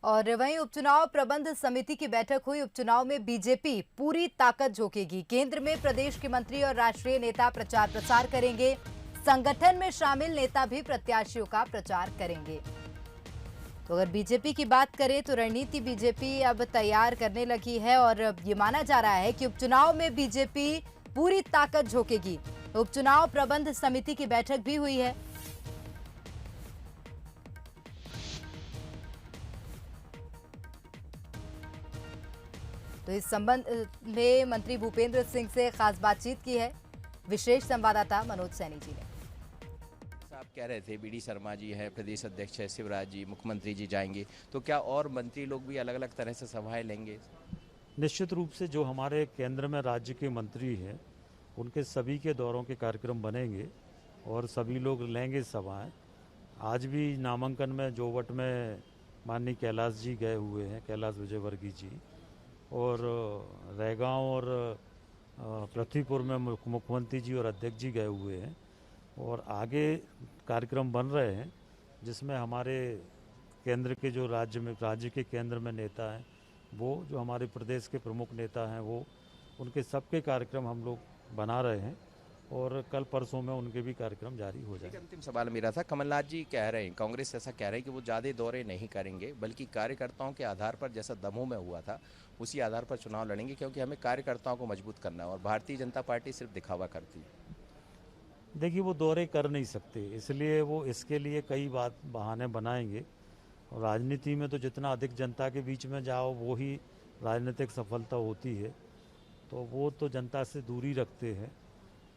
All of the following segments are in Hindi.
और वहीं उपचुनाव प्रबंध समिति की बैठक हुई। उपचुनाव में बीजेपी पूरी ताकत झोंकेगी। केंद्र में प्रदेश के मंत्री और राष्ट्रीय नेता प्रचार प्रसार करेंगे। संगठन में शामिल नेता भी प्रत्याशियों का प्रचार करेंगे। तो अगर बीजेपी की बात करें तो रणनीति बीजेपी अब तैयार करने लगी है और ये माना जा रहा है कि उपचुनाव में बीजेपी पूरी ताकत झोंकेगी। उपचुनाव प्रबंध समिति की बैठक भी हुई है। तो इस संबंध में मंत्री भूपेंद्र सिंह से खास बातचीत की है विशेष संवाददाता मनोज सैनी जी ने। आप कह रहे थे बीडी शर्मा जी हैं, प्रदेश अध्यक्ष है शिवराज जी, मुख्यमंत्री जी जाएंगे, तो क्या और मंत्री लोग भी अलग अलग तरह से सभाएं लेंगे? निश्चित रूप से जो हमारे केंद्र में राज्य के मंत्री हैं उनके सभी के दौरों के कार्यक्रम बनेंगे और सभी लोग लेंगे सभाएं। आज भी नामांकन में जोवट में माननीय कैलाश जी गए हुए हैं, कैलाश विजयवर्गीय जी, और रैगांव और पृथ्वीपुर में मुख्यमंत्री जी और अध्यक्ष जी गए हुए हैं और आगे कार्यक्रम बन रहे हैं जिसमें हमारे केंद्र के जो राज्य के केंद्र में नेता हैं, वो जो हमारे प्रदेश के प्रमुख नेता हैं, वो उनके सबके कार्यक्रम हम लोग बना रहे हैं और कल परसों में उनके भी कार्यक्रम जारी हो जाएंगे। अंतिम सवाल मेरा था, कमलनाथ जी कह रहे हैं, कांग्रेस ऐसा कह रहे हैं कि वो ज़्यादा दौरे नहीं करेंगे बल्कि कार्यकर्ताओं के आधार पर, जैसा दमोह में हुआ था उसी आधार पर चुनाव लड़ेंगे, क्योंकि हमें कार्यकर्ताओं को मजबूत करना है और भारतीय जनता पार्टी सिर्फ दिखावा करती है। देखिए, वो दौरे कर नहीं सकते, इसलिए वो इसके लिए कई बहाने बनाएंगे। और राजनीति में तो जितना अधिक जनता के बीच में जाओ वो ही राजनीतिक सफलता होती है, तो वो तो जनता से दूरी रखते हैं।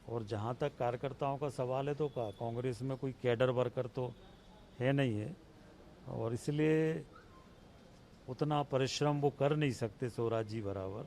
और जहाँ तक कार्यकर्ताओं का सवाल है तो कांग्रेस में कोई कैडर वर्कर तो है नहीं है और इसलिए उतना परिश्रम वो कर नहीं सकते शिवराज जी बराबर,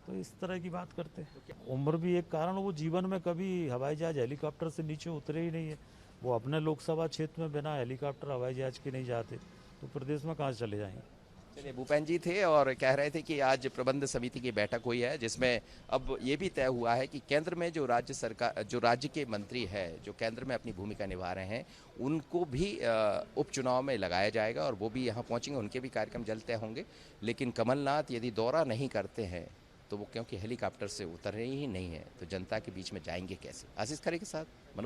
तो इस तरह की बात करते हैं। उम्र भी एक कारण, वो जीवन में कभी हवाई जहाज हेलीकॉप्टर से नीचे उतरे ही नहीं है। वो अपने लोकसभा क्षेत्र में बिना हेलीकॉप्टर हवाई जहाज के नहीं जाते, तो प्रदेश में कहाँ से चले जाएंगे। चलिए, भूपेन जी थे और कह रहे थे कि आज प्रबंध समिति की बैठक हुई है जिसमें अब ये भी तय हुआ है कि केंद्र में जो राज्य सरकार, जो राज्य के मंत्री है, जो केंद्र में अपनी भूमिका निभा रहे हैं, उनको भी उपचुनाव में लगाया जाएगा और वो भी यहाँ पहुँचेंगे, उनके भी कार्यक्रम जल्द तय होंगे। लेकिन कमलनाथ यदि दौरा नहीं करते हैं तो वो, क्योंकि हेलीकॉप्टर से उतर रहे ही नहीं है, तो जनता के बीच में जाएंगे कैसे? आशीष खरे के साथ।